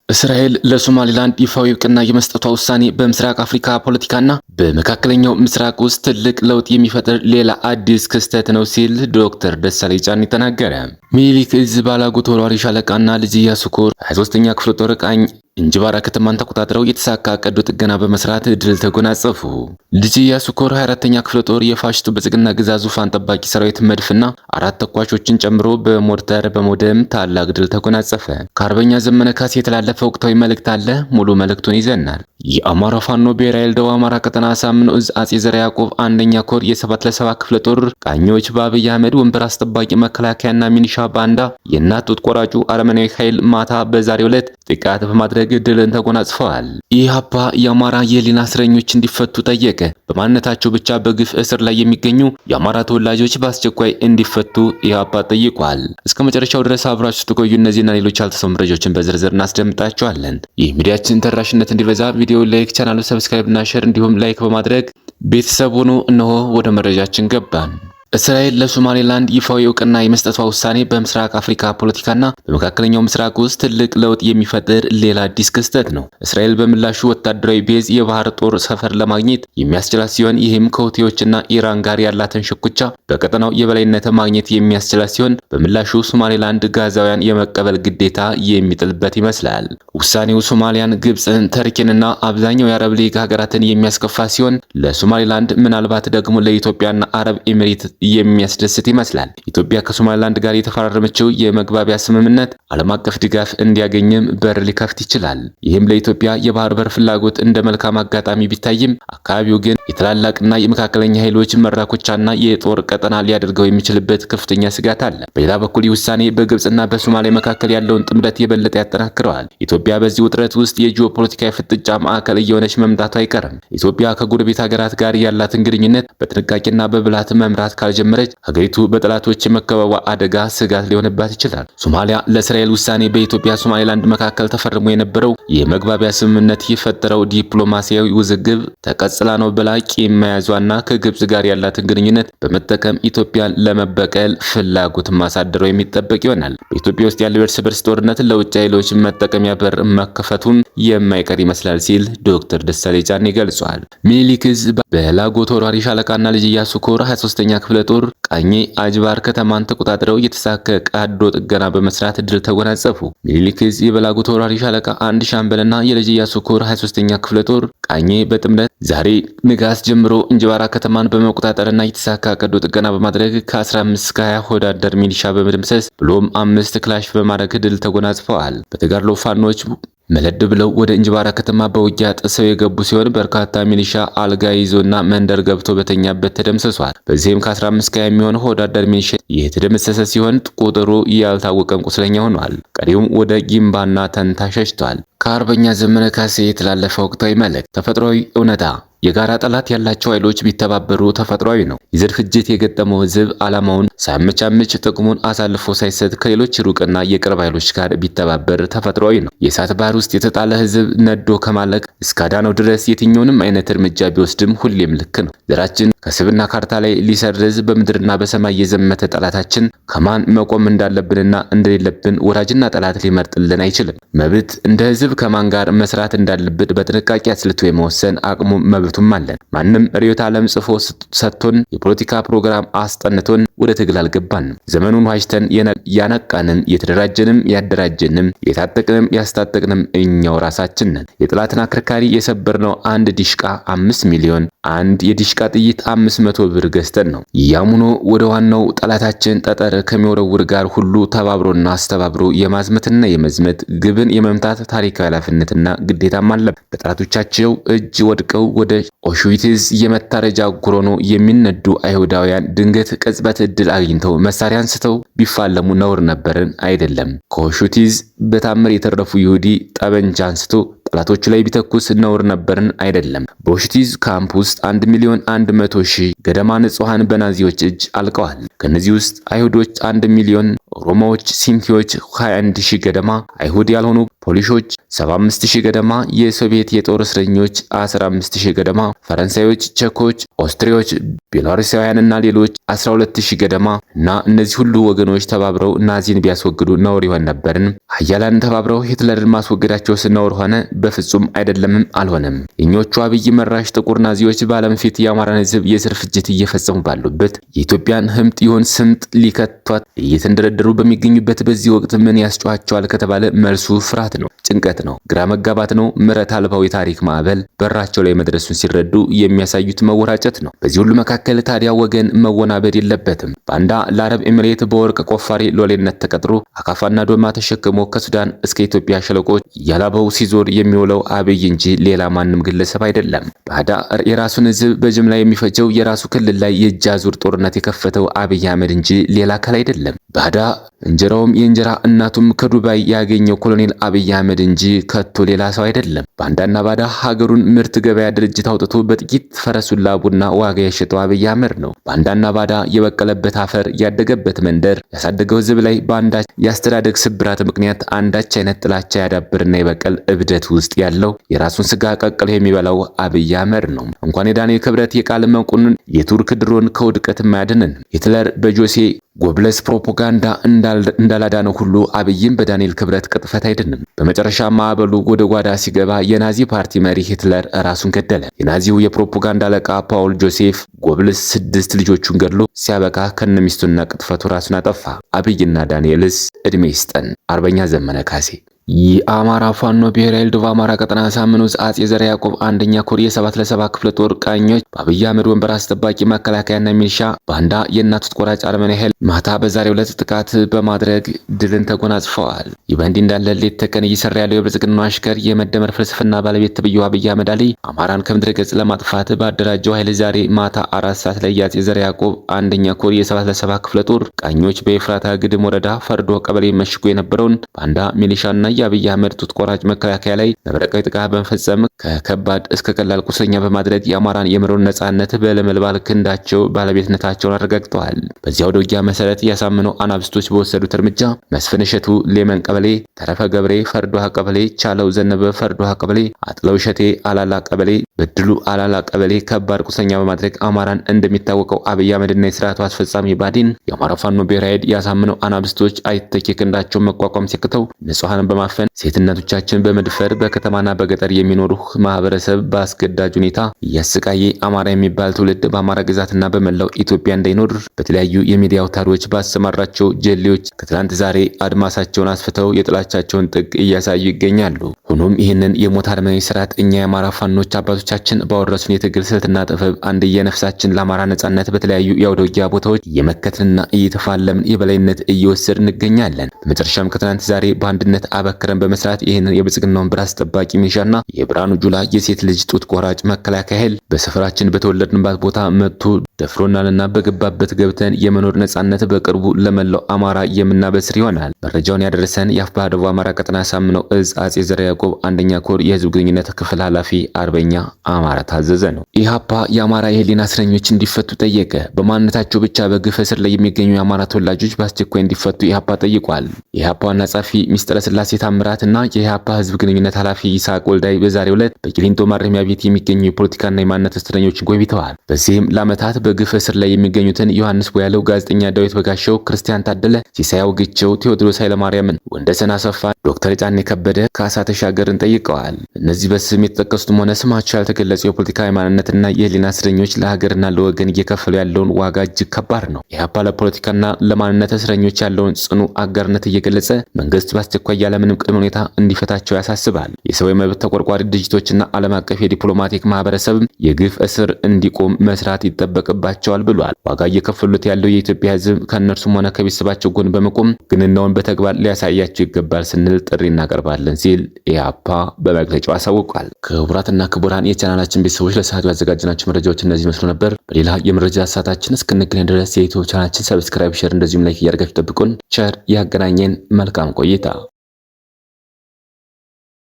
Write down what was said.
እስራኤል ለሶማሊላንድ ይፋዊ እውቅና የመስጠቷ ውሳኔ በምስራቅ አፍሪካ ፖለቲካና በመካከለኛው ምስራቅ ውስጥ ትልቅ ለውጥ የሚፈጥር ሌላ አዲስ ክስተት ነው ሲል ዶክተር ደሳለኝ ጫኔ ተናገረ። ሚኒሊክ ዕዝ ባላጉ ተወርዋሪ ሻለቃና ልጅ ኢያሱ ኮር 23ኛ ክፍለ ጦር ቃኝ እንጅባራ ከተማን ተቆጣጥረው የተሳካ ቀዶ ጥገና በመስራት ድል ተጎናጸፉ። ልጅ ኢያሱ ኮር 24ኛ ክፍለ ጦር የፋሽስቱ ብልጽግና ግዛት ዙፋን ጠባቂ ሰራዊት መድፍና 4 ተኳሾችን ጨምሮ በሞርተር በመውደም ታላቅ ድል ተጎናጸፈ። ከአርበኛ ዘመነ ካሴ የተላለፈ ወቅታዊ መልእክት አለ። ሙሉ መልእክቱን ይዘናል። የአማራ ፋኖ ብሔራዊ ኃይል ደቡብ አማራ ቀጠና አሳምነው ዕዝ አጼ ዘርዓ ያዕቆብ 1ኛ ኮር የ7 ለ7 ክፍለ ጦር ቃኞች በአብይ አህመድ ወንበር አስጠባቂ መከላከያና ሚኒሻ ባንዳ የእናት ጡት ቆራጩ አረመኔያዊ ኃይል ማታ በዛሬው ዕለት ጥቃት በማድረግ ድልን ተጎናጽፈዋል። ኢህአፓ የአማራ የህሊና እስረኞች እንዲፈቱ ጠየቀ። በማንነታቸው ብቻ በግፍ እስር ላይ የሚገኙ የአማራ ተወላጆች በአስቸኳይ እንዲፈቱ ኢህአፓ ጠይቋል። እስከ መጨረሻው ድረስ አብራችሁ ትቆዩ። እነዚህና ሌሎች ያልተሰሙ መረጃዎችን በዝርዝር እናስደምጣችኋለን። ይህ ሚዲያችን ተደራሽነት እንዲበዛ ቪዲዮ ላይክ፣ ቻናሉ ሰብስክራይብ እና ሼር እንዲሁም ላይክ በማድረግ ቤተሰብ ሆኑ። እነሆ ወደ መረጃችን ገባን። እስራኤል ለሶማሊላንድ ይፋዊ እውቅና የመስጠቷ ውሳኔ በምስራቅ አፍሪካ ፖለቲካና በመካከለኛው ምስራቅ ውስጥ ትልቅ ለውጥ የሚፈጥር ሌላ አዲስ ክስተት ነው። እስራኤል በምላሹ ወታደራዊ ቤዝ የባህር ጦር ሰፈር ለማግኘት የሚያስችላት ሲሆን ይህም ከሁቲዎችና ኢራን ጋር ያላትን ሽኩቻ በቀጠናው የበላይነት ማግኘት የሚያስችላት ሲሆን በምላሹ ሶማሊላንድ ጋዛውያን የመቀበል ግዴታ የሚጥልበት ይመስላል። ውሳኔው ሶማሊያን፣ ግብፅን፣ ተርኪንና አብዛኛው የአረብ ሊግ ሀገራትን የሚያስከፋ ሲሆን ለሶማሊላንድ ምናልባት ደግሞ ለኢትዮጵያና አረብ ኤሚሬት የሚያስደስት ይመስላል። ኢትዮጵያ ከሶማሊላንድ ጋር የተፈራረመችው የመግባቢያ ስምምነት ዓለም አቀፍ ድጋፍ እንዲያገኝም በር ሊከፍት ይችላል። ይህም ለኢትዮጵያ የባህር በር ፍላጎት እንደ መልካም አጋጣሚ ቢታይም አካባቢው ግን የትላላቅና የመካከለኛ ኃይሎች መራኮቻና የጦር ቀጠና ሊያደርገው የሚችልበት ከፍተኛ ስጋት አለ። በሌላ በኩል ይህ ውሳኔ በግብፅና በሶማሊያ መካከል ያለውን ጥምረት የበለጠ ያጠናክረዋል። ኢትዮጵያ በዚህ ውጥረት ውስጥ የጂኦፖለቲካዊ ፍጥጫ ማዕከል እየሆነች መምጣቱ አይቀርም። ኢትዮጵያ ከጎረቤት ሀገራት ጋር ያላትን ግንኙነት በጥንቃቄና በብልሃት መምራት ካልጀመረች ሀገሪቱ በጠላቶች የመከበቧ አደጋ ስጋት ሊሆንባት ይችላል። ሶማሊያ ለእስራኤል ውሳኔ በኢትዮጵያ ሶማሊላንድ መካከል ተፈርሞ የነበረው የመግባቢያ ስምምነት የፈጠረው ዲፕሎማሲያዊ ውዝግብ ተቀጽላ ነው ብላ ቂም መያዟና ከግብጽ ጋር ያላትን ግንኙነት በመጠቀም ኢትዮጵያን ለመበቀል ፍላጎት ማሳደሩ የሚጠበቅ ይሆናል። በኢትዮጵያ ውስጥ ያለው እርስ በርስ ጦርነት ለውጭ ኃይሎች መጠቀሚያ በር መከፈቱም የማይቀር ይመስላል ሲል ዶክተር ደሳለኝ ጫኔ ገልጿል። ሚኒሊክ ዕዝ በላጎ ተወርዋሪ ሻለቃና ልጅ ኢያሱ ኮር 23ኛ ክፍለ ጦር ቃኜ አጅባር ከተማን ተቆጣጥረው የተሳካ ቀዶ ጥገና በመስራት ድል ተጎናጸፉ። ሚኒሊክ ዕዝ የበላጎ ተወርዋሪ ሻለቃ 1 ሻምበልና የልጅ ኢያሱ ኮር 23ኛ ክፍለ ጦር ቃኜ በጥምረት ዛሬ ንጋት ጀምሮ እንጅባራ ከተማን በመቆጣጠርና የተሳካ ቀዶ ጥገና በማድረግ ከ15 እስከ 20 ወዳደር ሚሊሻ በመደምሰስ ብሎም 5 ክላሽ በማድረግ ድል ተጎናጽፈዋል። በተጋድሎ ፋኖች መለድ ብለው ወደ እንጅባራ ከተማ በውጊያ ጥሰው የገቡ ሲሆን በርካታ ሚሊሻ አልጋ ይዞና መንደር ገብቶ በተኛበት ተደምስሷል። በዚህም ከ15 ጋር የሚሆን ወዳደር ሚሊሻ የተደመሰሰ ሲሆን ቁጥሩ ያልታወቀም ቁስለኛ ሆኗል። ቀሪውም ወደ ጊምባና ተንታ ሸሽቷል። ከአርበኛ ዘመነ ካሴ የተላለፈ ወቅታዊ መልእክት። ተፈጥሯዊ እውነታ የጋራ ጠላት ያላቸው ኃይሎች ቢተባበሩ ተፈጥሯዊ ነው። የዘር ፍጅት የገጠመው ህዝብ ዓላማውን ሳያመቻምች ጥቅሙን አሳልፎ ሳይሰጥ ከሌሎች ሩቅና የቅርብ ኃይሎች ጋር ቢተባበር ተፈጥሯዊ ነው። የእሳት ባህር ውስጥ የተጣለ ህዝብ ነዶ ከማለቅ እስካዳነው ድረስ የትኛውንም አይነት እርምጃ ቢወስድም ሁሌም ልክ ነው። ዘራችን ከስብና ካርታ ላይ ሊሰርዝ በምድርና በሰማይ የዘመተ ጠላታችን ከማን መቆም እንዳለብንና እንደሌለብን ወዳጅና ጠላት ሊመርጥልን አይችልም። መብት እንደ ህዝብ ከማን ጋር መስራት እንዳለብን በጥንቃቄ አስልቶ የመወሰን አቅሙ መብቱም አለን። ማንም ርዕዮተ ዓለም ጽፎ ሰጥቶን የፖለቲካ ፕሮግራም አስጠንቶን ወደ ትግል አልገባንም። ዘመኑን ዋጅተን ያነቃንን የተደራጀንም ያደራጀንም የታጠቅንም ያስታጠቅንም እኛው ራሳችን ነን። የጠላትን አከርካሪ የሰበርነው አንድ ዲሽቃ 5 ሚሊዮን፣ አንድ የዲሽቃ ጥይት 500 ብር ገዝተን ነው። ያሙኖ ወደ ዋናው ጠላታችን ጠጠር ከሚወረውር ጋር ሁሉ ተባብሮና አስተባብሮ የማዝመትና የመዝመት ግብን የመምታት ታሪካዊ ኃላፊነትና ግዴታም አለ። በጠላቶቻቸው እጅ ወድቀው ወደ ኦሽዊትዝ የመታረጃ ጉሮኖ የሚነዱ አይሁዳውያን ድንገት ቅጽበት እድል አግኝተው መሳሪያ አንስተው ቢፋለሙ ነውር ነበርን አይደለም። ከኦሽዊትዝ በታምር የተረፉ ይሁዲ ጠበንጃ አንስቶ ጠላቶቹ ላይ ቢተኩስ ነውር ነበርን አይደለም። በኦሽዊትዝ ካምፕ ውስጥ 1,100,000 ገደማ ንጹሃን በናዚዎች እጅ አልቀዋል። ከነዚህ ውስጥ አይሁዶች 1 ሚሊዮን፣ ሮማዎች፣ ሲንቲዎች 21,000 ገደማ፣ አይሁድ ያልሆኑ ፖሊሾች 75000 ገደማ፣ የሶቪየት የጦር እስረኞች 15000 ገደማ፣ ፈረንሳዮች፣ ቼኮች፣ ኦስትሪያዎች፣ ቤላሩሳውያንና ሌሎች 12000 ገደማ እና እነዚህ ሁሉ ወገኖች ተባብረው ናዚን ቢያስወግዱ ነውር ይሆን ነበርን? ኃያላን ተባብረው ሂትለርን ማስወገዳቸውስ ነውር ሆነ? በፍጹም አይደለምም፣ አልሆነም። የኞቹ አብይ መራሽ ጥቁር ናዚዎች በዓለም ፊት የአማራን ሕዝብ የስር ፍጅት እየፈጸሙ ባሉበት የኢትዮጵያን ህምጥ ይሆን ስምጥ ሊከቷት እየተንደረደሩ በሚገኙበት በዚህ ወቅት ምን ያስጨዋቸዋል ከተባለ መልሱ ፍርሃት ነው፣ ጭንቀት ነው፣ ግራ መጋባት ነው። ምሕረት አልባው የታሪክ ማዕበል በራቸው ላይ መድረሱን ሲረዱ የሚያሳዩት መወራጨት ነው። በዚህ ሁሉ መካከል ታዲያ ወገን መወናበድ የለበትም። ባንዳ ለአረብ ኤሚሬት በወርቅ ቆፋሪ ሎሌነት ተቀጥሮ አካፋና ዶማ ተሸክሞ ከሱዳን እስከ ኢትዮጵያ ሸለቆች ያላበው ሲዞር የሚውለው አብይ እንጂ ሌላ ማንም ግለሰብ አይደለም። ባዳ የራሱን ህዝብ በጅምላ የሚፈጀው የራሱ ክልል ላይ የእጅ አዙር ጦርነት የከፈተው አብይ አህመድ እንጂ ሌላ አካል አይደለም። ባዳ እንጀራውም የእንጀራ እናቱም ከዱባይ ያገኘው ኮሎኔል አብይ አህመድ እንጂ ከቶ ሌላ ሰው አይደለም። ባንዳና ባዳ ሀገሩን ምርት ገበያ ድርጅት አውጥቶ በጥቂት ፈረሱላ ቡና ዋጋ የሸጠው አብይ አህመድ ነው። ባንዳና ባዳ የበቀለበት አፈር ያደገበት መንደር ያሳደገው ህዝብ ላይ በአንዳች የአስተዳደግ ስብራት ምክንያት አንዳች አይነት ጥላቻ ያዳብርና የበቀል እብደት ውስጥ ያለው የራሱን ስጋ ቀቅሎ የሚበላው አብይ አህመድ ነው። እንኳን የዳንኤል ክብረት የቃል መቁንን የቱርክ ድሮን ከውድቀት ማያድንን ሂትለር በጆሴ ጎብለስ ፕሮፓጋንዳ እንዳላዳነው ሁሉ አብይም በዳንኤል ክብረት ቅጥፈት አይድንም። በመጨረሻ ማዕበሉ ወደ ጓዳ ሲገባ የናዚ ፓርቲ መሪ ሂትለር ራሱን ገደለ። የናዚው የፕሮፓጋንዳ አለቃ ፓውል ጆሴፍ ጎብልስ 6 ልጆቹን ገድሎ ሲያበቃ ከነሚስቱና ቅጥፈቱ ራሱን አጠፋ። አብይና ዳንኤልስ እድሜ ይስጠን። አርበኛ ዘመነ ካሴ። የአማራ ፋኖ ብሔራዊ ኃይል ደቡብ አማራ ቀጠና ሳምነው አጼ ዘርዓ ያዕቆብ አንደኛ ኮር የ7 ክፍለ ጦር ቃኞች በአብይ አህመድ ወንበር አስጠባቂ መከላከያና ሚሊሻ ባንዳ የእናት ጡት ቆራጭ አረመኔ ኃይል ማታ በዛሬው ዕለት ጥቃት በማድረግ ድልን ተጎናጽፈዋል። ይህ በእንዲህ እንዳለ ሌት ተቀን እየሰራ ያለው የብልጽግና አሽከር የመደመር ፍልስፍና ባለቤት ተብዬው አብይ አህመድ አሊ አማራን ከምድረ ገጽ ለማጥፋት ባደራጀው ኃይል ዛሬ ማታ 4 ሰዓት ላይ የአጼ ዘርዓ ያዕቆብ አንደኛ ኮር የ7 ክፍለ ጦር ቃኞች በኤፍራታ ግድም ወረዳ ፈርዶ ቀበሌ መሽጎ የነበረውን ባንዳ ሚሊሻና የአብይ አህመድ ጡት ቆራጭ መከላከያ ላይ መብረቃዊ ጥቃት በመፈጸም ከከባድ እስከ ቀላል ቁስለኛ በማድረግ የአማራን የምሮን ነጻነት በለመልባል ክንዳቸው ባለቤትነታቸውን አረጋግጠዋል። በዚያው ውጊያ መሰረት ያሳምነው አናብስቶች በወሰዱት እርምጃ መስፍን እሸቱ ሌመን ቀበሌ፣ ተረፈ ገብሬ ፈርዶሃ ቀበሌ፣ ቻለው ዘነበ ፈርዶሃ ቀበሌ፣ አጥለው እሸቴ አላላ ቀበሌ፣ በድሉ አላላ ቀበሌ ከባድ ቁስለኛ በማድረግ አማራን እንደሚታወቀው አብይ አህመድና የስርዓቱ አስፈጻሚ ባዲን የአማራ ፋኖ ብሔራዊ ኃይል ያሳምነው አናብስቶች አይተኬ ክንዳቸውን መቋቋም ሲያቅተው ንጹሃንን በማፈን ሴትነቶቻችን በመድፈር በከተማና በገጠር የሚኖሩ ማህበረሰብ በአስገዳጅ ሁኔታ እያሰቃየ አማራ የሚባል ትውልድ በአማራ ግዛትና በመላው ኢትዮጵያ እንዳይኖር በተለያዩ የሚዲያ አውታሮች ባሰማራቸው ጀሌዎች ከትላንት ዛሬ አድማሳቸውን አስፍተው የጥላቻቸውን ጥግ እያሳዩ ይገኛሉ። ሆኖም ይህንን የሞት አረመኔያዊ ስርዓት እኛ የአማራ ፋኖች አባቶቻችን ባወረሱን የትግል ስልትና ጥበብ አንድየ ነፍሳችን ለአማራ ነጻነት በተለያዩ የአውደ ውጊያ ቦታዎች እየመከትንና እየተፋለምን የበላይነት እየወሰድን እንገኛለን። በመጨረሻም ከትላንት ዛሬ በአንድነት አበክረን በመስራት ይህንን የብልጽግናውን ብር አስጠባቂ ሚሊሻና የብርሃኑ ጁላ የሴት ልጅ ጡት ቆራጭ መከላከያ ኃይል በሰፈራችን በተወለድንባት ቦታ መጥቶ ደፍሮናልና በገባበት ገብተን የመኖር ነጻነት በቅርቡ ለመላው አማራ የምናበስር ይሆናል። መረጃውን ያደረሰን የአፋብኃ ደቡብ አማራ ቀጠና ሳምነው እዝ አጼ ዘርዓ ያዕቆብ አንደኛ ኮር የህዝብ ግንኙነት ክፍል ኃላፊ አርበኛ አማራ ታዘዘ ነው። ኢህአፓ የአማራ የህሊና እስረኞች እንዲፈቱ ጠየቀ። በማንነታቸው ብቻ በግፍ እስር ላይ የሚገኙ የአማራ ተወላጆች በአስቸኳይ እንዲፈቱ ኢህአፓ ጠይቋል። የኢህአፓ ዋና ጸሐፊ ሚስጥረ ስላሴ ታምራት እና የኢህአፓ ህዝብ ግንኙነት ኃላፊ ይስሐቅ ወልዳይ በዛሬው ዕለት በቂሊንጦ ማረሚያ ቤት የሚገኙ የፖለቲካና የማንነት እስረኞችን ጎብኝተዋል። በዚህም ለዓመታት በግፍ እስር ላይ የሚገኙትን ዮሐንስ ቦያለው፣ ጋዜጠኛ ዳዊት በጋሻው፣ ክርስቲያን ታደለ፣ ሲሳይ አውግቸው፣ ቴዎድሮስ ኃይለማርያምን፣ ወንደሰን አሰፋ፣ ዶክተር ጫኔ ከበደ፣ ካሳ ተሻገርን ጠይቀዋል። እነዚህ በስም የተጠቀሱትም ሆነ ስማቸው ያልተገለጹ የፖለቲካ የማንነትና የህሊና እስረኞች ለሀገርና ለወገን እየከፈሉ ያለውን ዋጋ እጅግ ከባድ ነው። ኢህአፓ ለፖለቲካና ለማንነት እስረኞች ያለውን ጽኑ አጋርነት እየገለጸ መንግስት በአስቸኳይ ያለምንም ቅድመ ሁኔታ እንዲፈታቸው ያሳስባል። የሰብአዊ መብት ተቆርቋሪ ድርጅቶችና ዓለም አቀፍ የዲፕሎማቲክ ማህበረሰብም የግፍ እስር እንዲቆም መስራት ይጠበቅባቸዋል ብሏል። ዋጋ እየከፈሉት ያለው የኢትዮጵያ ህዝብ ከእነርሱም ሆነ ከቤተሰባቸው ጎን በመቆም ግንናውን በተግባር ሊያሳያቸው ይገባል ስንል ጥሪ እናቀርባለን ሲል ኢህአፓ በመግለጫው አሳውቋል። ክቡራትና ክቡራን የቻናላችን ቤተሰቦች ለሰዓቱ ያዘጋጀናቸው መረጃዎች እነዚህ መስሉ ነበር። በሌላ የመረጃ ሰዓታችን እስክንገናኝ ድረስ የዩቲዩብ ቻናላችን ሰብስክራይብ፣ ሼር እንደዚሁም ላይክ እያደረጋችሁ ጠብቁን። ቸር ያገናኘን። መልካም ቆይታ